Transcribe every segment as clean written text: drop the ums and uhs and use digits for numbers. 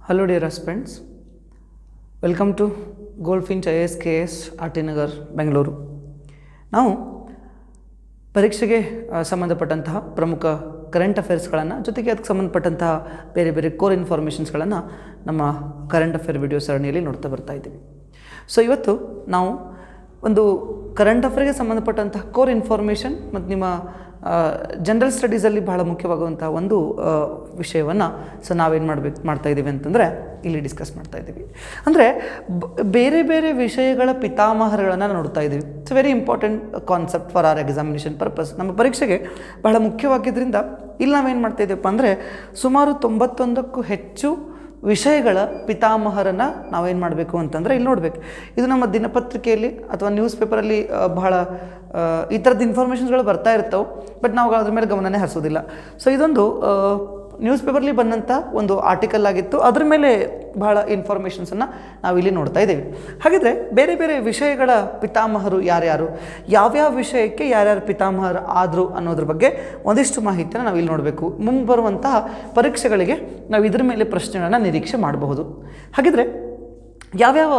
Hello dear aspirants, welcome to Goldfinch IAS KS RT Nagar Bengaluru. ನಾವು ಪರೀಕ್ಷೆಗೆ ಸಂಬಂಧಪಟ್ಟಂತಹ ಪ್ರಮುಖ ಕರೆಂಟ್ ಅಫೇರ್ಸ್ಗಳನ್ನು ಜೊತೆಗೆ ಅದಕ್ಕೆ ಸಂಬಂಧಪಟ್ಟಂತಹ ಬೇರೆ ಬೇರೆ ಕೋರ್ ಇನ್ಫಾರ್ಮೇಷನ್ಸ್ಗಳನ್ನು ನಮ್ಮ ಕರೆಂಟ್ ಅಫೇರ್ ವಿಡಿಯೋ ಸರಣಿಯಲ್ಲಿ ನೋಡ್ತಾ ಬರ್ತಾ ಇದ್ದೀವಿ. ಸೊ ಇವತ್ತು ನಾವು ಒಂದು ಕರೆಂಟ್ ಅಫೇರ್ಗೆ ಸಂಬಂಧಪಟ್ಟಂತಹ ಕೋರ್ ಇನ್ಫಾರ್ಮೇಷನ್ ಮತ್ತು ನಿಮ್ಮ ಜನರಲ್ ಸ್ಟಡೀಸಲ್ಲಿ ಬಹಳ ಮುಖ್ಯವಾಗುವಂಥ ಒಂದು ವಿಷಯವನ್ನು ನಾವೇನು ಮಾಡ್ತಾ ಇದ್ದೀವಿ ಅಂತಂದರೆ ಇಲ್ಲಿ ಡಿಸ್ಕಸ್ ಮಾಡ್ತಾ ಇದ್ದೀವಿ. ಅಂದರೆ ಬೇರೆ ಬೇರೆ ವಿಷಯಗಳ ಪಿತಾಮಹರುಗಳನ್ನು ನೋಡ್ತಾ ಇದ್ದೀವಿ. It's very important concept for our examination purpose. ನಮ್ಮ ಪರೀಕ್ಷೆಗೆ ಬಹಳ ಮುಖ್ಯವಾಗಿದ್ದರಿಂದ ಇಲ್ಲಿ ನಾವೇನು ಮಾಡ್ತಾ ಇದ್ದೀವಪ್ಪ ಅಂದರೆ ಸುಮಾರು 91ಕ್ಕೂ ಹೆಚ್ಚು ವಿಷಯಗಳ ಪಿತಾಮಹರನ್ನು ನಾವೇನು ಮಾಡಬೇಕು ಅಂತಂದರೆ ಇಲ್ಲಿ ನೋಡಬೇಕು. ಇದು ನಮ್ಮ ದಿನಪತ್ರಿಕೆಯಲ್ಲಿ ಅಥವಾ ನ್ಯೂಸ್ ಪೇಪರಲ್ಲಿ ಬಹಳ ಈ ಥರದ್ದು ಇನ್ಫಾರ್ಮೇಷನ್ಸ್ಗಳು ಬರ್ತಾ ಇರ್ತವೆ, ಬಟ್ ನಾವು ಅದ್ರ ಮೇಲೆ ಗಮನನೇ ಹರಿಸೋದಿಲ್ಲ. ಸೊ ಇದೊಂದು ನ್ಯೂಸ್ ಪೇಪರ್ಲಿ ಬಂದಂಥ ಒಂದು ಆರ್ಟಿಕಲ್ ಆಗಿತ್ತು, ಅದ್ರ ಮೇಲೆ ಬಹಳ ಇನ್ಫಾರ್ಮೇಷನ್ಸನ್ನು ನಾವಿಲ್ಲಿ ನೋಡ್ತಾ ಇದ್ದೀವಿ. ಹಾಗಿದ್ರೆ ಬೇರೆ ಬೇರೆ ವಿಷಯಗಳ ಪಿತಾಮಹರು ಯಾರ್ಯಾರು, ಯಾವ್ಯಾವ ವಿಷಯಕ್ಕೆ ಯಾರ್ಯಾರು ಪಿತಾಮಹರು ಆದರು ಅನ್ನೋದ್ರ ಬಗ್ಗೆ ಒಂದಿಷ್ಟು ಮಾಹಿತಿಯನ್ನು ನಾವಿಲ್ಲಿ ನೋಡಬೇಕು. ಮುಂಬರುವಂತಹ ಪರೀಕ್ಷೆಗಳಿಗೆ ನಾವು ಇದ್ರ ಮೇಲೆ ಪ್ರಶ್ನೆಗಳನ್ನು ನಿರೀಕ್ಷೆ ಮಾಡಬಹುದು. ಹಾಗಿದ್ರೆ ಯಾವ್ಯಾವ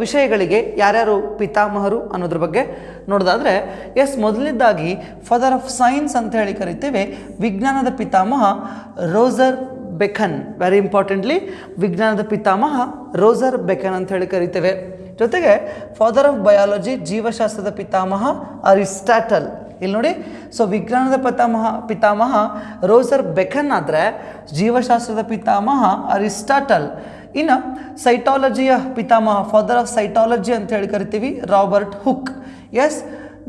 ವಿಷಯಗಳಿಗೆ ಯಾರ್ಯಾರು ಪಿತಾಮಹರು ಅನ್ನೋದ್ರ ಬಗ್ಗೆ ನೋಡೋದಾದರೆ, ಮೊದಲನೇದಾಗಿ ಫಾದರ್ ಆಫ್ ಸೈನ್ಸ್ ಅಂತ ಹೇಳಿ ಕರಿತೇವೆ ವಿಜ್ಞಾನದ ಪಿತಾಮಹ ರೋಜರ್ ಬೆಕನ್. ವೆರಿ ಇಂಪಾರ್ಟೆಂಟ್ಲಿ ವಿಜ್ಞಾನದ ಪಿತಾಮಹ ರೋಜರ್ ಬೆಕನ್ ಅಂತ ಹೇಳಿ ಕರಿತೇವೆ. ಜೊತೆಗೆ ಫಾದರ್ ಆಫ್ ಬಯಾಲಜಿ ಜೀವಶಾಸ್ತ್ರದ ಪಿತಾಮಹ ಅರಿಸ್ಟಾಟಲ್. ಇಲ್ಲಿ ನೋಡಿ, ಸೊ ವಿಜ್ಞಾನದ ಪಿತಾಮಹ ರೋಜರ್ ಬೆಕನ್ ಆದರೆ ಜೀವಶಾಸ್ತ್ರದ ಪಿತಾಮಹ ಅರಿಸ್ಟಾಟಲ್. ಇನ್ನು ಸೈಟಾಲಜಿಯ ಪಿತಾಮಹ ಫಾದರ್ ಆಫ್ ಸೈಟಾಲಜಿ ಅಂತ ಹೇಳಿ ಕರಿತೀವಿ ರಾಬರ್ಟ್ ಹುಕ್.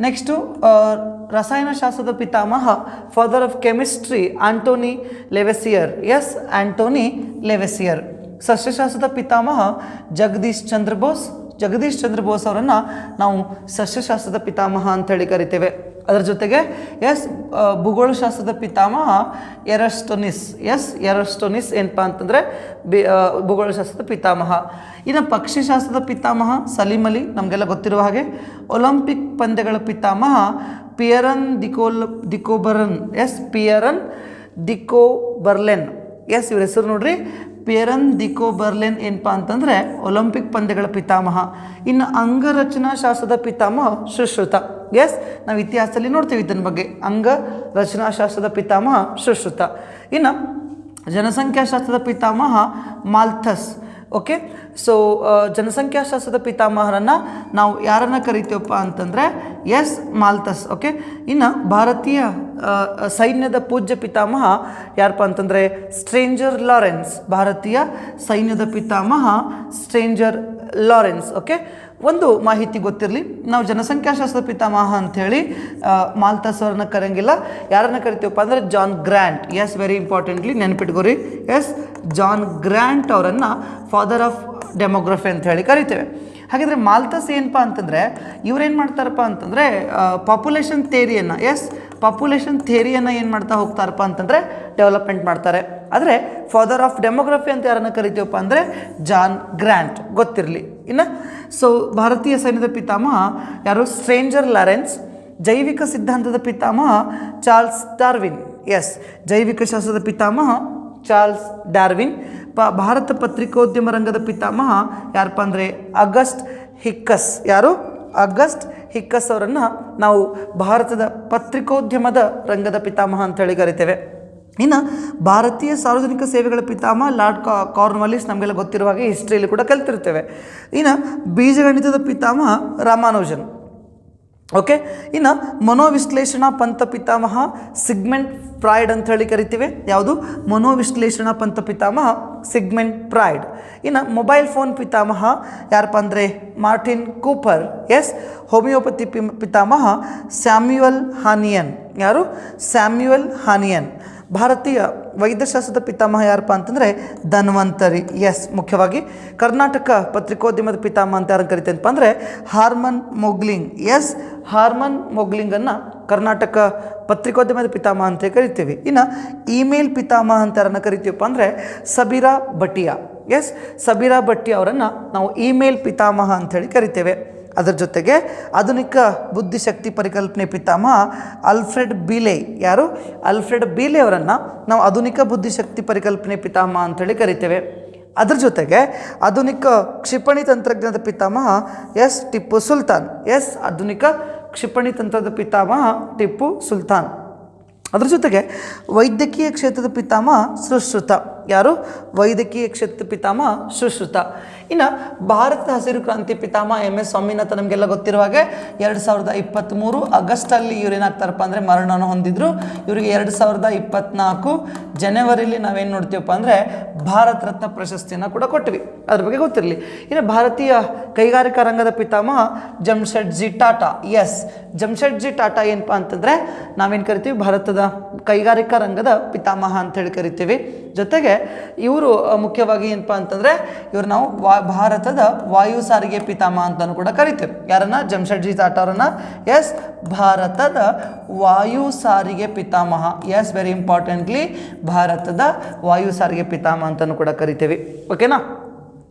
ನೆಕ್ಸ್ಟು ರಸಾಯನಶಾಸ್ತ್ರದ ಪಿತಾಮಹ father of chemistry Antoine Lavoisier. Antoine Lavoisier. ಸಸ್ಯಶಾಸ್ತ್ರದ ಪಿತಾಮಹ ಜಗದೀಶ್ ಚಂದ್ರ ಬೋಸ್ ಅವರನ್ನು ನಾವು ಸಸ್ಯಶಾಸ್ತ್ರದ ಪಿತಾಮಹ ಅಂತೇಳಿ ಕರಿತೇವೆ. ಅದರ ಜೊತೆಗೆ ಭೂಗೋಳಶಾಸ್ತ್ರದ ಪಿತಾಮಹ ಎರಸ್ಟೋನಿಸ್ ಏನಪ್ಪ ಅಂತಂದರೆ ಭೂಗೋಳಶಾಸ್ತ್ರದ ಪಿತಾಮಹ. ಇನ್ನು ಪಕ್ಷಿಶಾಸ್ತ್ರದ ಪಿತಾಮಹ ಸಲೀಂ ಅಲಿ, ನಮಗೆಲ್ಲ ಗೊತ್ತಿರುವ ಹಾಗೆ. ಒಲಿಂಪಿಕ್ ಪಂದ್ಯಗಳ ಪಿತಾಮಹ ಪಿಯರನ್ ದಿಕೋಬರ್ಲೆನ್. ಪಿಯರನ್ ದಿಕೋಬರ್ಲೆನ್. ಇವ್ರ ಹೆಸರು ನೋಡ್ರಿ, ಪಿಯರನ್ ದಿಕೋಬರ್ಲೆನ್ ಏನಪ್ಪ ಅಂತಂದರೆ ಒಲಿಂಪಿಕ್ ಪಂದ್ಯಗಳ ಪಿತಾಮಹ. ಇನ್ನು ಅಂಗರಚನಾಶಾಸ್ತ್ರದ ಪಿತಾಮಹ ಸುಶ್ರುತ. ನಾವು ಇತಿಹಾಸದಲ್ಲಿ ನೋಡ್ತೀವಿ ಇದನ್ನ ಬಗ್ಗೆ. ಅಂಗರಚನಾಶಾಸ್ತ್ರದ ಪಿತಾಮಹ ಸುಶ್ರುತ. ಇನ್ನು ಜನಸಂಖ್ಯಾಶಾಸ್ತ್ರದ ಪಿತಾಮಹ ಮಾಲ್ಥಸ್. ಓಕೆ, ಸೊ ಜನಸಂಖ್ಯಾಶಾಸ್ತ್ರದ ಪಿತಾಮಹರನ್ನು ನಾವು ಯಾರನ್ನು ಕರಿತೀವಪ್ಪ ಅಂತಂದರೆ ಮಾಲ್ಥಸ್. ಓಕೆ, ಇನ್ನು ಭಾರತೀಯ ಸೈನ್ಯದ ಪೂಜ್ಯ ಪಿತಾಮಹ ಯಾರಪ್ಪ ಅಂತಂದರೆ ಸ್ಟ್ರೇಂಜರ್ ಲಾರೆನ್ಸ್. ಭಾರತೀಯ ಸೈನ್ಯದ ಪಿತಾಮಹ ಸ್ಟ್ರೇಂಜರ್ ಲಾರೆನ್ಸ್. ಓಕೆ, ಒಂದು ಮಾಹಿತಿ ಗೊತ್ತಿರಲಿ, ನಾವು ಜನಸಂಖ್ಯಾಶಾಸ್ತ್ರದ ಪಿತಾಮಹ ಅಂಥೇಳಿ ಮಾಲ್ಥಸ್ ಅವ್ರನ್ನ ಕರೆಯಂಗಿಲ್ಲ. ಯಾರನ್ನು ಕರಿತೀವಪ್ಪ ಅಂದರೆ ಜಾನ್ ಗ್ರ್ಯಾಂಟ್. ವೆರಿ ಇಂಪಾರ್ಟೆಂಟ್ಲಿ ನೆನಪಿಟ್ಕೋರಿ. ಜಾನ್ ಗ್ರ್ಯಾಂಟ್ ಅವರನ್ನು ಫಾದರ್ ಆಫ್ ಡೆಮೋಗ್ರಫಿ ಅಂತ ಹೇಳಿ ಕರಿತೇವೆ. ಹಾಗಿದ್ರೆ ಮಾಲ್ಥಸ್ ಏನಪ್ಪ ಅಂತಂದರೆ ಇವರೇನು ಮಾಡ್ತಾರಪ್ಪ ಅಂತಂದರೆ ಪಾಪ್ಯುಲೇಷನ್ ಥಿಯರಿಯನ್ನು ಏನು ಮಾಡ್ತಾ ಹೋಗ್ತಾರಪ್ಪ ಅಂತಂದರೆ ಡೆವಲಪ್ಮೆಂಟ್ ಮಾಡ್ತಾರೆ. ಆದರೆ ಫಾದರ್ ಆಫ್ ಡೆಮೋಗ್ರಫಿ ಅಂತ ಯಾರನ್ನು ಕರಿತೀವಪ್ಪ ಅಂದರೆ ಜಾನ್ ಗ್ರ್ಯಾಂಟ್, ಗೊತ್ತಿರಲಿ. ಇನ್ನು ಸೊ ಭಾರತೀಯ ಸೈನ್ಯದ ಪಿತಾಮಹ ಯಾರು? Stringer Lawrence. ಜೈವಿಕ ಸಿದ್ಧಾಂತದ ಪಿತಾಮಹ ಚಾರ್ಲ್ಸ್ ಡಾರ್ವಿನ್. ಜೈವಿಕ ಶಾಸ್ತ್ರದ ಪಿತಾಮಹ ಚಾರ್ಲ್ಸ್ ಡಾರ್ವಿನ್. ಭಾರತ ಪತ್ರಿಕೋದ್ಯಮ ರಂಗದ ಪಿತಾಮಹ ಯಾರಪ್ಪ ಅಂದರೆ ಅಗಸ್ಟ್ ಹಿಕ್ಕಸ್. ಯಾರು? ಅಗಸ್ಟ್ ಹಿಕ್ಕಸ್ ಅವರನ್ನು ನಾವು ಭಾರತದ ಪತ್ರಿಕೋದ್ಯಮದ ರಂಗದ ಪಿತಾಮಹ ಅಂತೇಳಿ ಕರಿತೇವೆ. ಇನ್ನು ಭಾರತೀಯ ಸಾರ್ವಜನಿಕ ಸೇವೆಗಳ ಪಿತಾಮಹ ಲಾರ್ಡ್ ಕಾರ್ನ್ವಾಲಿಸ್. ನಮಗೆಲ್ಲ ಗೊತ್ತಿರುವ ಹಾಗೆ ಹಿಸ್ಟ್ರಿಯಲ್ಲಿ ಕೂಡ ಕಲ್ತಿರ್ತೇವೆ. ಇನ್ನು ಬೀಜಗಣಿತದ ಪಿತಾಮಹ ರಾಮಾನುಜನ್. ಓಕೆ, ಇನ್ನು ಮನೋವಿಶ್ಲೇಷಣಾ ಪಂಥ ಪಿತಾಮಹ ಸಿಗ್ಮೆಂಟ್ ಫ್ರಾಯ್ಡ್ ಅಂತ ಹೇಳಿ ಕರಿತೀವಿ. ಯಾವುದು? ಮನೋವಿಶ್ಲೇಷಣಾ ಪಂಥ ಪಿತಾಮಹ ಸಿಗ್ಮೆಂಟ್ ಫ್ರಾಯ್ಡ್. ಇನ್ನು ಮೊಬೈಲ್ ಫೋನ್ ಪಿತಾಮಹ ಯಾರಪ್ಪ ಅಂದರೆ ಮಾರ್ಟಿನ್ ಕೂಪರ್. ಹೋಮಿಯೋಪತಿ ಪಿತಾಮಹ ಸ್ಯಾಮ್ಯುಯಲ್ ಹಾನಿಯನ್. ಯಾರು? ಸ್ಯಾಮ್ಯುಯಲ್ ಹಾನಿಯನ್. ಭಾರತೀಯ ವೈದ್ಯಶಾಸ್ತ್ರದ ಪಿತಾಮಹ ಯಾರಪ್ಪ ಅಂತಂದರೆ ಧನ್ವಂತರಿ. ಮುಖ್ಯವಾಗಿ ಕರ್ನಾಟಕ ಪತ್ರಿಕೋದ್ಯಮದ ಪಿತಾಮಹ ಅಂತ ಯಾರನ್ನು ಕರಿತೇನಪ್ಪ ಅಂದರೆ ಹಾರ್ಮನ್ ಮೊಗ್ಲಿಂಗ್. ಹಾರ್ಮನ್ ಮೊಗ್ಲಿಂಗನ್ನು ಕರ್ನಾಟಕ ಪತ್ರಿಕೋದ್ಯಮದ ಪಿತಾಮಹ ಅಂತ ಕರಿತೀವಿ. ಇನ್ನು ಇಮೇಲ್ ಪಿತಾಮಹ ಅಂತ ಯಾರನ್ನು ಕರಿತೀವಪ್ಪ ಅಂದರೆ ಸಬೀರಾ ಭಟಿಯಾ. ಸಬೀರಾ ಭಟಿಯಾ ಅವರನ್ನು ನಾವು ಇಮೇಲ್ ಪಿತಾಮಹ ಅಂಥೇಳಿ ಕರಿತೇವೆ. ಅದರ ಜೊತೆಗೆ ಆಧುನಿಕ ಬುದ್ಧಿಶಕ್ತಿ ಪರಿಕಲ್ಪನೆ ಪಿತಾಮಹ ಆಲ್ಫ್ರೆಡ್ ಬೀಲೆ. ಯಾರು? ಆಲ್ಫ್ರೆಡ್ ಬೀಲೆ ಅವರನ್ನು ನಾವು ಆಧುನಿಕ ಬುದ್ಧಿಶಕ್ತಿ ಪರಿಕಲ್ಪನೆ ಪಿತಾಮಹ ಅಂಥೇಳಿ ಕರಿತೇವೆ. ಅದರ ಜೊತೆಗೆ ಆಧುನಿಕ ಕ್ಷಿಪಣಿ ತಂತ್ರಜ್ಞಾನದ ಪಿತಾಮಹ ಎಸ್ ಟಿಪ್ಪು ಸುಲ್ತಾನ್. ಎಸ್, ಆಧುನಿಕ ಕ್ಷಿಪಣಿ ತಂತ್ರದ ಪಿತಾಮಹ ಟಿಪ್ಪು ಸುಲ್ತಾನ್. ಅದರ ಜೊತೆಗೆ ವೈದ್ಯಕೀಯ ಕ್ಷೇತ್ರದ ಪಿತಾಮಹ ಸುಶ್ರುತ. ಯಾರು? ವೈದ್ಯಕೀಯ ಕ್ಷೇತ್ರದ ಪಿತಾಮಹ ಸುಶ್ರುತ. ಇನ್ನು ಭಾರತ ಹಸಿರು ಕ್ರಾಂತಿ ಪಿತಾಮಹ MS ಸ್ವಾಮಿನಾಥನ್. ನಮಗೆಲ್ಲ ಗೊತ್ತಿರುವ ಹಾಗೆ 2023 ಆಗಸ್ಟಲ್ಲಿ ಇವ್ರು ಏನಾಗ್ತಾರಪ್ಪ ಅಂದರೆ ಮರಣವನ್ನು ಹೊಂದಿದ್ರು. ಇವರಿಗೆ 2024 ಜನವರಿಲಿ ನಾವೇನು ನೋಡ್ತೀವಪ್ಪ ಅಂದರೆ ಭಾರತ ರತ್ನ ಪ್ರಶಸ್ತಿಯನ್ನು ಕೂಡ ಕೊಟ್ಟಿವಿ. ಅದ್ರ ಬಗ್ಗೆ ಗೊತ್ತಿರಲಿ. ಇನ್ನು ಭಾರತೀಯ ಕೈಗಾರಿಕಾ ರಂಗದ ಪಿತಾಮಹ ಜಮ್ಶೆಡ್ಜಿ ಟಾಟಾ. ಎಸ್, ಜಮ್ಶೆಡ್ಜಿ ಟಾಟಾ ಏನಪ್ಪ ಅಂತಂದರೆ ನಾವೇನು ಕರಿತೀವಿ, ಭಾರತದ ಕೈಗಾರಿಕಾ ರಂಗದ ಪಿತಾಮಹ ಅಂತೇಳಿ ಕರಿತೀವಿ. ಜೊತೆಗೆ ಇವರು ಮುಖ್ಯವಾಗಿ ಏನಪ್ಪ ಅಂತಂದರೆ ಇವರು ನಾವು ಭಾರತದ ವಾಯು ಸಾರಿಗೆ ಪಿತಾಮಹ ಅಂತಲೂ ಕೂಡ ಕರಿತೀವಿ. ಯಾರನ್ನ? ಜಮ್ಶೆಡ್ಜಿ ಟಾಟಾ ಅವರನ್ನು. ಎಸ್, ಭಾರತದ ವಾಯು ಸಾರಿಗೆ ಪಿತಾಮಹ. ಎಸ್, ವೆರಿ ಇಂಪಾರ್ಟೆಂಟ್ಲಿ ಭಾರತದ ವಾಯು ಸಾರಿಗೆ ಪಿತಾಮಹ ಅಂತಲೂ ಕೂಡ ಕರಿತೀವಿ. ಓಕೆನಾ?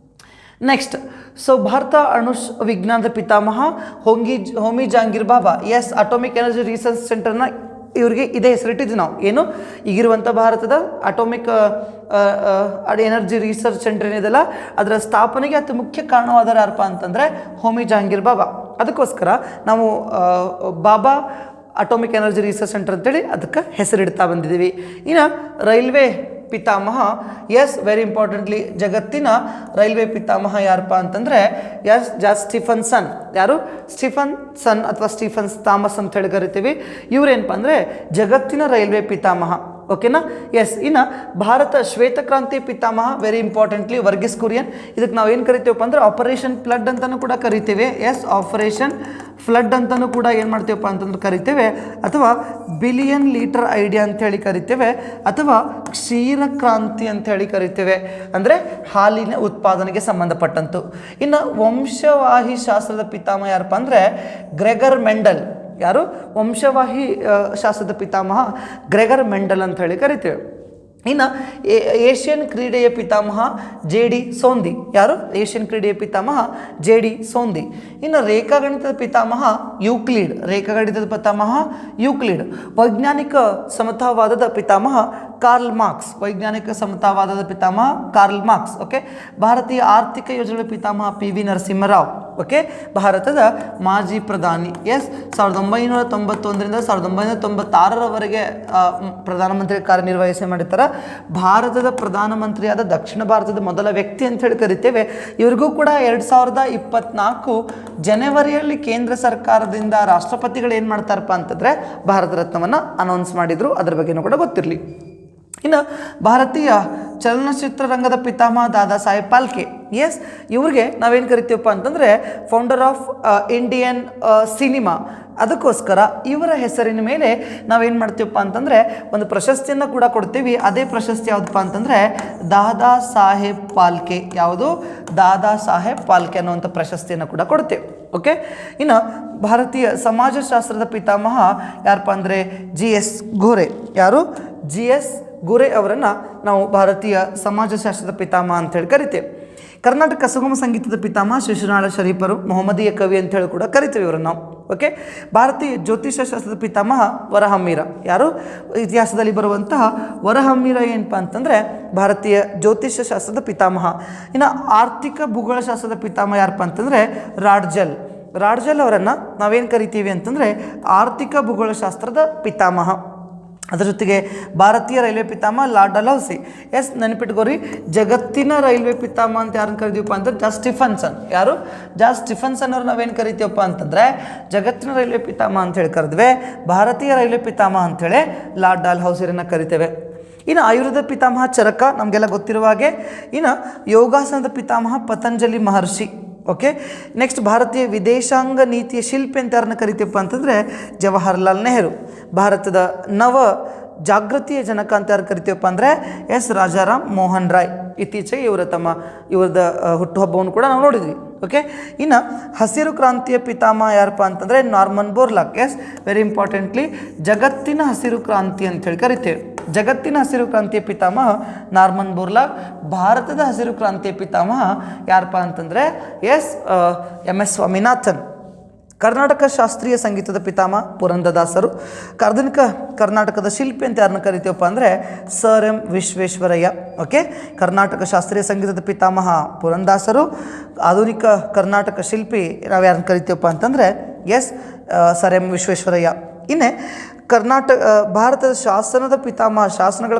ನೆಕ್ಸ್ಟ್, ಸೊ ಭಾರತ ಅಣು ವಿಜ್ಞಾನದ ಪಿತಾಮಹ ಹೋಮಿ ಜಹಾಂಗೀರ್ ಬಾಬಾ. ಎಸ್, ಅಟೋಮಿಕ್ ಎನರ್ಜಿ ರಿಸರ್ಚ್ ಸೆಂಟರ್ನ ಇವರಿಗೆ ಇದೇ ಹೆಸರಿಟ್ಟಿದ್ವಿ ನಾವು. ಏನು ಈಗಿರುವಂಥ ಭಾರತದ ಅಟೋಮಿಕ್ ಎನರ್ಜಿ ರಿಸರ್ಚ್ ಸೆಂಟರ್ ಏನಿದೆಲ್ಲ ಅದರ ಸ್ಥಾಪನೆಗೆ ಅತಿ ಮುಖ್ಯ ಕಾರಣವಾದವರು ಯಾರಪ್ಪ ಅಂತಂದರೆ ಹೋಮಿ ಜಹಾಂಗೀರ್ ಬಾಬಾ. ಅದಕ್ಕೋಸ್ಕರ ನಾವು ಬಾಬಾ ಅಟೋಮಿಕ್ ಎನರ್ಜಿ ರಿಸರ್ಚ್ ಸೆಂಟರ್ ಅಂತೇಳಿ ಅದಕ್ಕೆ ಹೆಸರಿಡ್ತಾ ಬಂದಿದ್ದೀವಿ. ಇನ್ನು ರೈಲ್ವೆ ಪಿತಾಮಹ. ಎಸ್, ವೆರಿ ಇಂಪಾರ್ಟೆಂಟ್ಲಿ ಜಗತ್ತಿನ ರೈಲ್ವೆ ಪಿತಾಮಹ ಯಾರಪ್ಪ ಅಂತಂದರೆ ಎಸ್ ಸ್ಟೀಫನ್ಸನ್. ಯಾರು? ಸ್ಟೀಫನ್ಸನ್ ಅಥವಾ ಸ್ಟೀಫನ್ಸ್ ಥಾಮಸ್ ಅಂತ ಹೇಳಿ ಕರಿತೀವಿ. ಇವರೇನಪ್ಪ ಅಂದರೆ ಜಗತ್ತಿನ ರೈಲ್ವೆ ಪಿತಾಮಹ. ಓಕೆನಾ? ಎಸ್. ಇನ್ನು ಭಾರತ ಶ್ವೇತಕ್ರಾಂತಿ ಪಿತಾಮಹ ವೆರಿ ಇಂಪಾರ್ಟೆಂಟ್ಲಿ ವರ್ಗೀಸ್ ಕುರಿಯನ್. ಇದಕ್ಕೆ ನಾವು ಏನು ಕರಿತೀವಪ್ಪ ಅಂದರೆ ಆಪರೇಷನ್ ಫ್ಲಡ್ ಅಂತಲೂ ಕೂಡ ಕರಿತೀವಿ. ಎಸ್, ಆಪರೇಷನ್ ಫ್ಲಡ್ ಅಂತಲೂ ಕೂಡ ಏನು ಮಾಡ್ತೀವಪ್ಪ ಅಂತಂದ್ರೆ ಕರಿತೇವೆ, ಅಥವಾ ಬಿಲಿಯನ್ ಲೀಟರ್ ಐಡಿಯಾ ಅಂಥೇಳಿ ಕರಿತೇವೆ, ಅಥವಾ ಕ್ಷೀರಕ್ರಾಂತಿ ಅಂಥೇಳಿ ಕರಿತೇವೆ. ಅಂದರೆ ಹಾಲಿನ ಉತ್ಪಾದನೆಗೆ ಸಂಬಂಧಪಟ್ಟಂತು. ಇನ್ನು ವಂಶವಾಹಿ ಶಾಸ್ತ್ರದ ಪಿತಾಮಹ ಯಾರಪ್ಪ ಅಂದರೆ ಗ್ರೆಗರ್ ಮೆಂಡಲ್. ಯಾರು? ವಂಶವಾಹಿ ಶಾಸ್ತ್ರದ ಪಿತಾಮಹ ಗ್ರೆಗರ್ ಮೆಂಡಲ್ ಅಂತ ಹೇಳಿ ಕರಿತೇವೆ. ಇನ್ನು ಏಷ್ಯನ್ ಕ್ರೀಡೆಯ ಪಿತಾಮಹ JD ಸೋಂದಿ. ಯಾರು? ಏಷ್ಯನ್ ಕ್ರೀಡೆಯ ಪಿತಾಮಹ JD ಸೋಂದಿ. ಇನ್ನು ರೇಖಾಗಣಿತದ ಪಿತಾಮಹ ಯೂಕ್ಲಿಡ್. ರೇಖಾಗಣಿತದ ಪಿತಾಮಹ ಯೂಕ್ಲಿಡ್. ವೈಜ್ಞಾನಿಕ ಸಮತಾವಾದದ ಪಿತಾಮಹ ಕಾರ್ಲ್ ಮಾರ್ಕ್ಸ್. ವೈಜ್ಞಾನಿಕ ಸಮತಾವಾದದ ಪಿತಾಮಹ ಕಾರ್ಲ್ ಮಾರ್ಕ್ಸ್. ಓಕೆ. ಭಾರತೀಯ ಆರ್ಥಿಕ ಯೋಜನೆಗಳ ಪಿತಾಮಹ PV ನರಸಿಂಹರಾವ್. ಓಕೆ. ಭಾರತದ ಮಾಜಿ ಪ್ರಧಾನಿ. ಎಸ್, 1991ರಿಂದ 1996ರವರೆಗೆ ಪ್ರಧಾನಮಂತ್ರಿ ಕಾರ್ಯನಿರ್ವಹಿಸಿ ಮಾಡಿರ್ತಾರೆ. ಭಾರತದ ಪ್ರಧಾನಮಂತ್ರಿಯಾದ ದಕ್ಷಿಣ ಭಾರತದ ಮೊದಲ ವ್ಯಕ್ತಿ ಅಂತ ಹೇಳಿ ಕರಿತೇವೆ. ಇವ್ರಿಗೂ ಕೂಡ 2024 ಜನವರಿಯಲ್ಲಿ ಕೇಂದ್ರ ಸರ್ಕಾರದಿಂದ ರಾಷ್ಟ್ರಪತಿಗಳು ಏನು ಮಾಡ್ತಾರಪ್ಪ ಅಂತಂದರೆ ಭಾರತ ರತ್ನವನ್ನು ಅನೌನ್ಸ್ ಮಾಡಿದರು. ಅದ್ರ ಬಗ್ಗೆನೂ ಕೂಡ ಗೊತ್ತಿರಲಿ. ಇನ್ನು ಭಾರತೀಯ ಚಲನಚಿತ್ರ ರಂಗದ ಪಿತಾಮಹ ದಾದಾ ಸಾಹೇಬ್ ಫಾಲ್ಕೆ. ಎಸ್, ಇವ್ರಿಗೆ ನಾವೇನು ಕರಿತೀವಪ್ಪ ಅಂತಂದರೆ ಫೌಂಡರ್ ಆಫ್ ಇಂಡಿಯನ್ ಸಿನಿಮಾ. ಅದಕ್ಕೋಸ್ಕರ ಇವರ ಹೆಸರಿನ ಮೇಲೆ ನಾವೇನು ಮಾಡ್ತೀವಪ್ಪ ಅಂತಂದರೆ ಒಂದು ಪ್ರಶಸ್ತಿಯನ್ನು ಕೂಡ ಕೊಡ್ತೀವಿ. ಅದೇ ಪ್ರಶಸ್ತಿ ಯಾವುದಪ್ಪ ಅಂತಂದರೆ ದಾದಾ ಸಾಹೇಬ್ ಫಾಲ್ಕೆ. ಯಾವುದು? ದಾದಾ ಸಾಹೇಬ್ ಫಾಲ್ಕೆ ಅನ್ನುವಂಥ ಪ್ರಶಸ್ತಿಯನ್ನು ಕೂಡ ಕೊಡ್ತೇವೆ. ಓಕೆ. ಇನ್ನು ಭಾರತೀಯ ಸಮಾಜಶಾಸ್ತ್ರದ ಪಿತಾಮಹ ಯಾರಪ್ಪ ಅಂದರೆ GS ಘೋರೆ. ಯಾರು? GS ಘೋರೆ ಅವರನ್ನು ನಾವು ಭಾರತೀಯ ಸಮಾಜಶಾಸ್ತ್ರದ ಪಿತಾಮಹ ಅಂತೇಳಿ ಕರಿತೇವೆ. ಕರ್ನಾಟಕ ಸುಗಮ ಸಂಗೀತದ ಪಿತಾಮಹ ಶಿಶುನಾಳ ಶರೀಫರು. ಮೊಹಮ್ಮದೀಯ ಕವಿ ಅಂತೇಳಿ ಕೂಡ ಕರಿತೇವೆ ಇವರನ್ನು ನಾವು. ಓಕೆ. ಭಾರತೀಯ ಜ್ಯೋತಿಷ್ಯ ಶಾಸ್ತ್ರದ ಪಿತಾಮಹ ವರಹಮ್ಮೀರ. ಯಾರು? ಇತಿಹಾಸದಲ್ಲಿ ಬರುವಂತಹ ವರಹಮ್ಮೀರ ಏನಪ್ಪ ಅಂತಂದರೆ ಭಾರತೀಯ ಜ್ಯೋತಿಷ್ಯ ಶಾಸ್ತ್ರದ ಪಿತಾಮಹ. ಇನ್ನು ಆರ್ಥಿಕ ಭೂಗೋಳಶಾಸ್ತ್ರದ ಪಿತಾಮಹ ಯಾರಪ್ಪ ಅಂತಂದರೆ ರಾಡ್ಜಲ್. ರಾಡ್ಜಲ್ ಅವರನ್ನು ನಾವೇನು ಕರಿತೀವಿ ಅಂತಂದರೆ ಆರ್ಥಿಕ ಭೂಗೋಳಶಾಸ್ತ್ರದ ಪಿತಾಮಹ. ಅದರ ಜೊತೆಗೆ ಭಾರತೀಯ ರೈಲ್ವೆ ಪಿತಾಮಹ ಲಾರ್ಡ್ ಡಲ್ಹೌಸಿ. ಎಸ್, ನೆನಪಿಟ್ಕೋರಿ, ಜಗತ್ತಿನ ರೈಲ್ವೆ ಪಿತಾಮಹ ಅಂತ ಯಾರನ್ನು ಕರಿತೀವಪ್ಪ ಅಂದರೆ ಜಾನ್ ಸ್ಟೀಫನ್ಸನ್. ಯಾರು? ಜಾನ್ ಸ್ಟೀಫನ್ಸನ್ ಅವ್ರು ನಾವೇನು ಕರಿತೀವಪ್ಪ ಅಂತಂದರೆ ಜಗತ್ತಿನ ರೈಲ್ವೆ ಪಿತಾಮಹ ಅಂತೇಳಿ ಕರೆದ್ವಿ. ಭಾರತೀಯ ರೈಲ್ವೆ ಪಿತಾಮಹ ಅಂಥೇಳಿ ಲಾರ್ಡ್ ಡಲ್ಹೌಸಿಯರನ್ನು ಕರಿತೇವೆ. ಇನ್ನು ಆಯುರ್ವೇದ ಪಿತಾಮಹ ಚರಕ, ನಮಗೆಲ್ಲ ಗೊತ್ತಿರುವ ಹಾಗೆ. ಇನ್ನು ಯೋಗಾಸನದ ಪಿತಾಮಹ ಪತಂಜಲಿ ಮಹರ್ಷಿ. ಓಕೆ. ನೆಕ್ಸ್ಟ್, ಭಾರತೀಯ ವಿದೇಶಾಂಗ ನೀತಿಯ ಶಿಲ್ಪಿ ಅಂತ ಯಾರನ್ನ ಕರಿತೀವಪ್ಪ ಅಂತಂದರೆ ಜವಾಹರ್ಲಾಲ್ ನೆಹರು. ಭಾರತದ ನವ ಜಾಗೃತಿಯ ಜನಕ ಅಂತ ಯಾರು ಕರಿತೀವಪ್ಪ ಅಂದರೆ ಎಸ್ ರಾಜಾರಾಮ್ ಮೋಹನ್ ರಾಯ್. ಇತ್ತೀಚೆಗೆ ಇವ್ರದ ಹುಟ್ಟುಹಬ್ಬವನ್ನು ಕೂಡ ನಾವು ನೋಡಿದ್ವಿ. ಓಕೆ. ಇನ್ನು ಹಸಿರು ಕ್ರಾಂತಿಯ ಪಿತಾಮಹ ಯಾರಪ್ಪ ಅಂತಂದರೆ Norman Borlaug. Yes, very importantly ಜಗತ್ತಿನ ಹಸಿರು ಕ್ರಾಂತಿ ಅಂತೇಳಿ ಕರಿತೇವೆ. ಜಗತ್ತಿನ ಹಸಿರು ಕ್ರಾಂತಿಯ ಪಿತಾಮಹ ನಾರ್ಮನ್ ಬೋರ್ಲಾಗ್. ಭಾರತದ ಹಸಿರು ಕ್ರಾಂತಿಯ ಪಿತಾಮಹ ಯಾರಪ್ಪ ಅಂತಂದರೆ ಎಸ್ MS ಸ್ವಾಮಿನಾಥನ್. ಕರ್ನಾಟಕ ಶಾಸ್ತ್ರೀಯ ಸಂಗೀತದ ಪಿತಾಮಹ ಪುರಂದರದಾಸರು. ಆಧುನಿಕ ಕರ್ನಾಟಕದ ಶಿಲ್ಪಿ ಅಂತ ಯಾರನ್ನ ಕರಿತೀವಪ್ಪ ಅಂದರೆ sir M Visvesvaraya. Okay, Karnataka ಶಾಸ್ತ್ರೀಯ ಸಂಗೀತದ ಪಿತಾಮಹ ಪುರಂದರದಾಸರು. ಆಧುನಿಕ ಕರ್ನಾಟಕ ಶಿಲ್ಪಿ ನಾವು ಯಾರನ್ನ ಕರಿತೀವಪ್ಪ ಅಂತಂದರೆ ಸರ್ ಎಂ ವಿಶ್ವೇಶ್ವರಯ್ಯ. ಇನ್ನು ಭಾರತದ ಶಾಸನಗಳ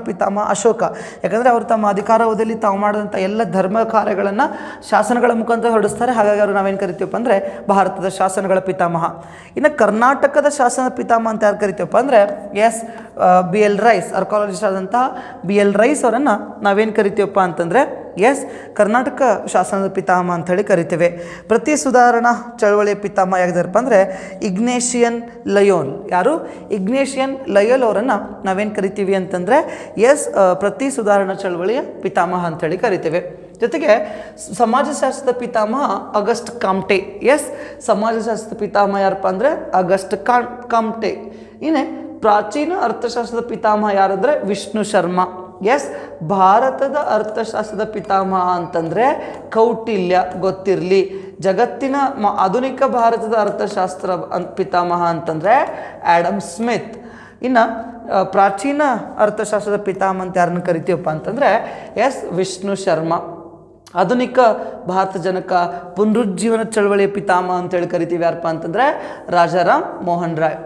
ಪಿತಾಮಹ ಅಶೋಕ. ಯಾಕಂದರೆ ಅವರು ತಮ್ಮ ಅಧಿಕಾರಾವಧಿಯಲ್ಲಿ ತಾವು ಮಾಡಿದಂಥ ಎಲ್ಲ ಧರ್ಮ ಕಾರ್ಯಗಳನ್ನು ಶಾಸನಗಳ ಮುಖಾಂತರ ಹೊರಡಿಸ್ತಾರೆ. ಹಾಗಾಗಿ ಅವರು ನಾವೇನು ಕರಿತೀವಪ್ಪ ಅಂದರೆ ಭಾರತದ ಶಾಸನಗಳ ಪಿತಾಮಹ. ಇನ್ನು ಕರ್ನಾಟಕದ ಶಾಸನ ಪಿತಾಮಹ ಅಂತ ಯಾರು ಕರಿತೀವಪ್ಪ ಅಂದರೆ BL ರೈಸ್, ಆರ್ಕಾಲಜಿಸ್ಟ್ ಆದಂತಹ BL ರೈಸ್ ಅವರನ್ನು ನಾವೇನು ಕರಿತೀವಪ್ಪ ಅಂತಂದರೆ ಕರ್ನಾಟಕ ಶಾಸನದ ಪಿತಾಮಹ ಅಂಥೇಳಿ ಕರಿತೇವೆ. ಪ್ರತಿ ಸುಧಾರಣಾ ಚಳವಳಿಯ ಪಿತಾಮಹ ಯಾಗಿದ್ದಾರಪ್ಪ ಅಂದರೆ ಇಗ್ನೇಷಿಯನ್ ಲಯೋಲ್. ಯಾರು? ಇಗ್ನೇಷಿಯನ್ ಲಯೋಲ್ ಅವರನ್ನು ನಾವೇನು ಕರಿತೀವಿ ಅಂತಂದರೆ ಪ್ರತಿ ಸುಧಾರಣಾ ಚಳವಳಿಯ ಪಿತಾಮಹ ಅಂಥೇಳಿ ಕರಿತೇವೆ. ಜೊತೆಗೆ ಸಮಾಜಶಾಸ್ತ್ರದ ಪಿತಾಮಹ ಅಗಸ್ಟ್ ಕಾಮ್ಟೆ. ಸಮಾಜಶಾಸ್ತ್ರದ ಪಿತಾಮಹ ಯಾರಪ್ಪ ಅಂದರೆ ಅಗಸ್ಟ್ ಕಾಮ್ಟೆ. ಇನ್ನು ಪ್ರಾಚೀನ ಅರ್ಥಶಾಸ್ತ್ರದ ಪಿತಾಮಹ ಯಾರಂದರೆ ವಿಷ್ಣು ಶರ್ಮಾ. ಭಾರತದ ಅರ್ಥಶಾಸ್ತ್ರದ ಪಿತಾಮಹ ಅಂತಂದರೆ ಕೌಟಿಲ್ಯ. ಗೊತ್ತಿರಲಿ. ಜಗತ್ತಿನ ಆಧುನಿಕ ಭಾರತದ ಅರ್ಥಶಾಸ್ತ್ರ ಪಿತಾಮಹ ಅಂತಂದರೆ ಆ್ಯಡಮ್ ಸ್ಮಿತ್. ಇನ್ನು ಪ್ರಾಚೀನ ಅರ್ಥಶಾಸ್ತ್ರದ ಪಿತಾಮಹ ಅಂತ ಯಾರನ್ನು ಕರಿತೀವಪ್ಪ ಅಂತಂದರೆ ವಿಷ್ಣು ಶರ್ಮಾ. ಆಧುನಿಕ ಭಾರತ ಜನಕ ಪುನರುಜ್ಜೀವನ ಚಳವಳಿಯ ಪಿತಾಮಹ ಅಂತೇಳಿ ಕರಿತೀವಿ ಯಾರಪ್ಪ ಅಂತಂದರೆ ರಾಜಾರಾಮ್ ಮೋಹನ್ ರಾಯ್.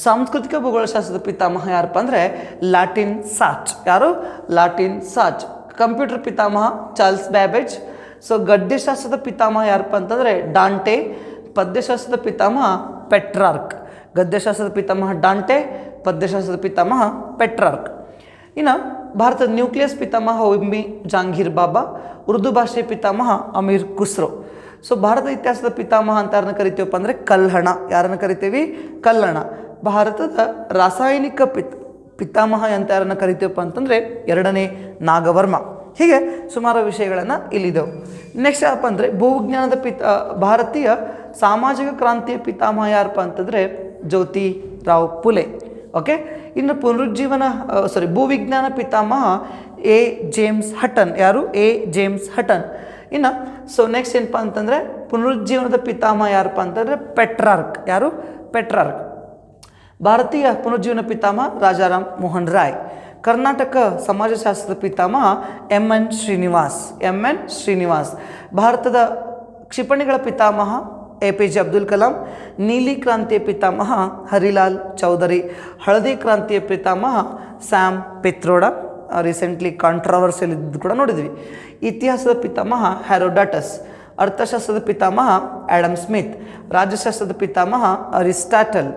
ಸಾಂಸ್ಕೃತಿಕ ಭೂಗೋಳಶಾಸ್ತ್ರದ ಪಿತಾಮಹ ಯಾರಪ್ಪ ಅಂದರೆ ಲ್ಯಾಟಿನ್ ಸಾಚ್. ಯಾರು? ಲ್ಯಾಟಿನ್ ಸಾಚ್. ಕಂಪ್ಯೂಟರ್ ಪಿತಾಮಹ ಚಾರ್ಲ್ಸ್ ಬ್ಯಾಬೇಜ್. ಗದ್ಯಶಾಸ್ತ್ರದ ಪಿತಾಮಹ ಯಾರಪ್ಪ ಅಂತಂದರೆ ಡಾಂಟೆ. ಪದ್ಯಶಾಸ್ತ್ರದ ಪಿತಾಮಹ ಪೆಟ್ರಾರ್ಕ್. ಗದ್ಯಶಾಸ್ತ್ರದ ಪಿತಾಮಹ ಡಾಂಟೆ, ಪದ್ಯಶಾಸ್ತ್ರದ ಪಿತಾಮಹ ಪೆಟ್ರಾರ್ಕ್. ಇನ್ನು ಭಾರತದ ನ್ಯೂಕ್ಲಿಯಸ್ ಪಿತಾಮಹ ಹೊಂಬಿ ಜಹಾಂಗೀರ್ ಬಾಬಾ. ಉರ್ದು ಭಾಷೆ ಪಿತಾಮಹ ಅಮೀರ್ ಖುಸ್ರೋ. ಭಾರತ ಇತಿಹಾಸದ ಪಿತಾಮಹ ಅಂತ ಯಾರನ್ನ ಕರಿತೀವಪ್ಪ ಅಂದರೆ ಕಲ್ಹಣ. ಯಾರನ್ನು ಕರಿತೀವಿ? ಕಲ್ಹಣ. ಭಾರತದ ರಾಸಾಯನಿಕ ಪಿತಾಮಹ ಅಂತ ಯಾರನ್ನು ಕರಿತೀವಪ್ಪ ಅಂತಂದರೆ 2ನೇ ನಾಗವರ್ಮ. ಹೀಗೆ ಸುಮಾರು ವಿಷಯಗಳನ್ನು ಇಲ್ಲಿದ್ದೆವು. ನೆಕ್ಸ್ಟ್ ಯಾರಪ್ಪ ಅಂದರೆ ಭೂವಿಜ್ಞಾನದ ಭಾರತೀಯ ಸಾಮಾಜಿಕ ಕ್ರಾಂತಿಯ ಪಿತಾಮಹ ಯಾರಪ್ಪ ಅಂತಂದರೆ ಜ್ಯೋತಿರಾವ್ ಫುಲೆ. ಓಕೆ, ಇನ್ನು ಭೂವಿಜ್ಞಾನ ಪಿತಾಮಹ ಎ ಜೇಮ್ಸ್ ಹಟನ್. ಯಾರು? ಎ ಜೇಮ್ಸ್ ಹಟನ್. ಇನ್ನು ನೆಕ್ಸ್ಟ್ ಏನಪ್ಪ ಅಂತಂದರೆ ಪುನರುಜ್ಜೀವನದ ಪಿತಾಮಹ ಯಾರಪ್ಪ ಅಂತಂದರೆ ಪೆಟ್ರಾರ್ಕ್. ಯಾರು? ಪೆಟ್ರಾರ್ಕ್. ಭಾರತೀಯ ಪುನರುಜ್ಜೀವನ ಪಿತಾಮಹ ರಾಜಾರಾಮ್ ಮೋಹನ್ ರಾಯ್. ಕರ್ನಾಟಕ ಸಮಾಜಶಾಸ್ತ್ರದ ಪಿತಾಮಹ MN ಶ್ರೀನಿವಾಸ್. ಭಾರತದ ಕ್ಷಿಪಣಿಗಳ ಪಿತಾಮಹ APJ ಅಬ್ದುಲ್ ಕಲಾಂ. ನೀಲಿ ಕ್ರಾಂತಿಯ ಪಿತಾಮಹ ಹರಿಲಾಲ್ ಚೌಧರಿ. ಹಳದಿ ಕ್ರಾಂತಿಯ ಪಿತಾಮಹ ಸ್ಯಾಮ್ ಪಿತ್ರೋಡ. ರೀಸೆಂಟ್ಲಿ ಕಾಂಟ್ರವರ್ಸಿಯಲ್ ಇದ್ದು ಕೂಡ ನೋಡಿದ್ವಿ. ಇತಿಹಾಸದ ಪಿತಾಮಹ ಹೆರೋಡಾಟಸ್. ಅರ್ಥಶಾಸ್ತ್ರದ ಪಿತಾಮಹ ಆ್ಯಡಮ್ ಸ್ಮಿತ್. ರಾಜ್ಯಶಾಸ್ತ್ರದ ಪಿತಾಮಹ ಅರಿಸ್ಟಾಟಲ್.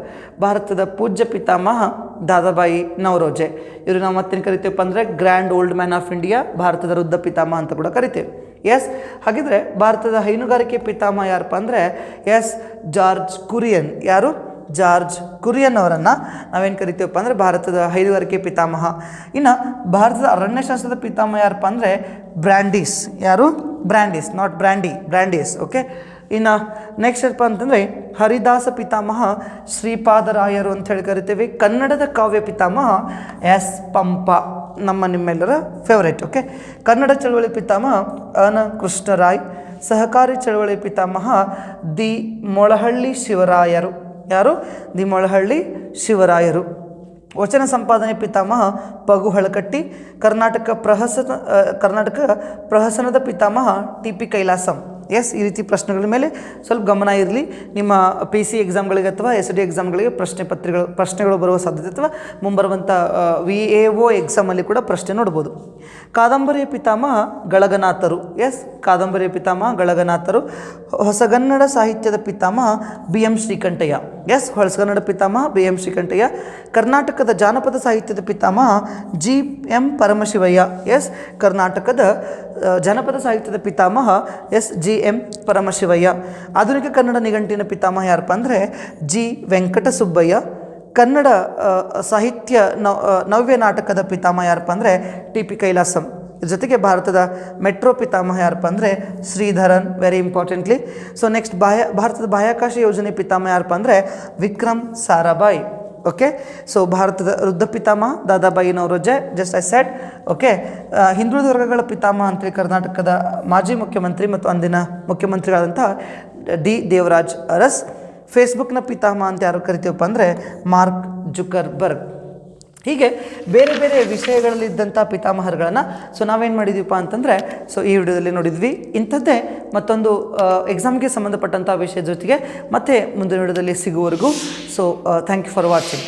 ಭಾರತದ ಪೂಜ್ಯ ಪಿತಾಮಹ ದಾದಾಬಾಯಿ ನವರೋಜೆ. ಇವರು ನಾವು ಮತ್ತೇನು ಕರಿತೇವಪ್ಪ ಅಂದರೆ grand old man of India, ಭಾರತದ ವೃದ್ಧ ಪಿತಾಮಹ ಅಂತ ಕೂಡ ಕರಿತೇವೆ. ಹಾಗಿದ್ರೆ ಭಾರತದ ಹೈನುಗಾರಿಕೆ ಪಿತಾಮಹ ಯಾರಪ್ಪ ಅಂದರೆ ಜಾರ್ಜ್ ಕುರಿಯನ್. ಯಾರು? ಜಾರ್ಜ್ ಕುರಿಯನ್ ಅವರನ್ನು ನಾವೇನು ಕರಿತೀವಪ್ಪ ಅಂದರೆ ಭಾರತದ ಹೈನುಗಾರಿಕೆ ಪಿತಾಮಹ. ಇನ್ನು ಭಾರತದ ಅರಣ್ಯಶಾಸ್ತ್ರದ ಪಿತಾಮಹ ಯಾರಪ್ಪ ಅಂದರೆ ಬ್ರ್ಯಾಂಡಿಸ್. ಯಾರು? ಬ್ರ್ಯಾಂಡಿಸ್, ನಾಟ್ ಬ್ರ್ಯಾಂಡಿ, ಬ್ರ್ಯಾಂಡಿಸ್. ಓಕೆ, ಇನ್ನು ನೆಕ್ಸ್ಟ್ ಏನಪ್ಪ ಅಂತಂದರೆ ಹರಿದಾಸ ಪಿತಾಮಹ ಶ್ರೀಪಾದರಾಯರು ಅಂತ ಹೇಳಿ ಕರಿತೇವೆ. ಕನ್ನಡದ ಕಾವ್ಯ ಪಿತಾಮಹ ಪಂಪ, ನಿಮ್ಮೆಲ್ಲರ ಫೇವರೇಟ್. ಓಕೆ, ಕನ್ನಡ ಚಳವಳಿ ಪಿತಾಮಹ ಅನ ಕೃಷ್ಣರಾಯ್. ಸಹಕಾರಿ ಚಳವಳಿ ಪಿತಾಮಹ ದಿ ಮೊಳಹಳ್ಳಿ ಶಿವರಾಯರು. ಯಾರು? ದಿ ಮೊಳಹಳ್ಳಿ ಶಿವರಾಯರು. ವಚನ ಸಂಪಾದನೆ ಪಿತಾಮಹ ಪಗು ಹಳಕಟ್ಟಿ. ಕರ್ನಾಟಕ ಪ್ರಹಸನದ ಪಿತಾಮಹ TP ಕೈಲಾಸಂ. ಈ ರೀತಿ ಪ್ರಶ್ನೆಗಳ ಮೇಲೆ ಸ್ವಲ್ಪ ಗಮನ ಇರಲಿ. ನಿಮ್ಮ PC ಎಕ್ಸಾಮ್ಗಳಿಗೆ ಅಥವಾ SD ಎಕ್ಸಾಮ್ಗಳಿಗೆ ಪ್ರಶ್ನೆಗಳು ಬರುವ ಸಾಧ್ಯತೆ ಅಥವಾ ಮುಂಬರುವಂಥ VAO ಎಕ್ಸಾಮಲ್ಲಿ ಕೂಡ ಪ್ರಶ್ನೆ ನೋಡ್ಬೋದು. ಕಾದಂಬರಿಯ ಪಿತಾಮಹ ಗಳಗನಾಥರು. ಕಾದಂಬರಿಯ ಪಿತಾಮಹ ಗಳಗನಾಥರು. ಹೊಸಗನ್ನಡ ಸಾಹಿತ್ಯದ ಪಿತಾಮಹ BM ಶ್ರೀಕಂಠಯ್ಯ. ಹೊಸಗನ್ನಡ ಪಿತಾಮಹ BM ಶ್ರೀಕಂಠಯ್ಯ. ಕರ್ನಾಟಕದ ಜಾನಪದ ಸಾಹಿತ್ಯದ ಪಿತಾಮಹ GM ಪರಮಶಿವಯ್ಯ. ಕರ್ನಾಟಕದ ಜಾನಪದ ಸಾಹಿತ್ಯದ ಪಿತಾಮಹ GM ಪರಮಶಿವಯ್ಯ. ಆಧುನಿಕ ಕನ್ನಡ ನಿಘಂಟಿನ ಪಿತಾಮಹ ಯಾರಪ್ಪ ಅಂದರೆ G ವೆಂಕಟಸುಬ್ಬಯ್ಯ. ಕನ್ನಡ ಸಾಹಿತ್ಯ ನವ್ಯ ನಾಟಕದ ಪಿತಾಮಹ ಯಾರಪ್ಪ ಅಂದರೆ TP ಕೈಲಾಸಂ. ಜೊತೆಗೆ ಭಾರತದ ಮೆಟ್ರೋ ಪಿತಾಮಹ ಯಾರಪ್ಪ ಅಂದರೆ ಶ್ರೀಧರನ್. Very importantly. ನೆಕ್ಸ್ಟ್ ಭಾರತದ ಬಾಹ್ಯಾಕಾಶ ಯೋಜನೆ ಪಿತಾಮಹ ಯಾರಪ್ಪ ಅಂದರೆ ವಿಕ್ರಮ್ ಸಾರಾಭಾಯ್. ಓಕೆ, ಭಾರತದ ವೃದ್ಧ ಪಿತಾಮಹ Dadabhai Naoroji. Just I said. Okay, ಹಿಂದುಳಿದ ವರ್ಗಗಳ ಪಿತಾಮಹ ಅಂತೇಳಿ ಕರ್ನಾಟಕದ ಮಾಜಿ ಮುಖ್ಯಮಂತ್ರಿ ಮತ್ತು ಅಂದಿನ ಮುಖ್ಯಮಂತ್ರಿಗಳಾದಂಥ D ದೇವರಾಜ್ ಅರಸ್. ಫೇಸ್ಬುಕ್ನ ಪಿತಾಮಹ ಅಂತ ಯಾರು ಕರಿತೀವಪ್ಪ ಅಂದರೆ ಮಾರ್ಕ್ ಜುಕರ್ಬರ್ಗ್. ಹೀಗೆ ಬೇರೆ ಬೇರೆ ವಿಷಯಗಳಲ್ಲಿದ್ದಂಥ ಪಿತಾಮಹರುಗಳನ್ನು ಸೊ ನಾವೇನು ಮಾಡಿದ್ದೀವಪ್ಪ ಅಂತಂದರೆ ಸೊ ಈ ವಿಡಿಯೋದಲ್ಲಿ ನೋಡಿದ್ವಿ. ಇಂಥದ್ದೇ ಮತ್ತೊಂದು ಎಕ್ಸಾಮ್ಗೆ ಸಂಬಂಧಪಟ್ಟಂಥ ವಿಷಯದ ಜೊತೆಗೆ ಮತ್ತೆ ಮುಂದಿನ ವಿಡಿಯೋದಲ್ಲಿ ಸಿಗುವವರೆಗೂ so thank you for watching.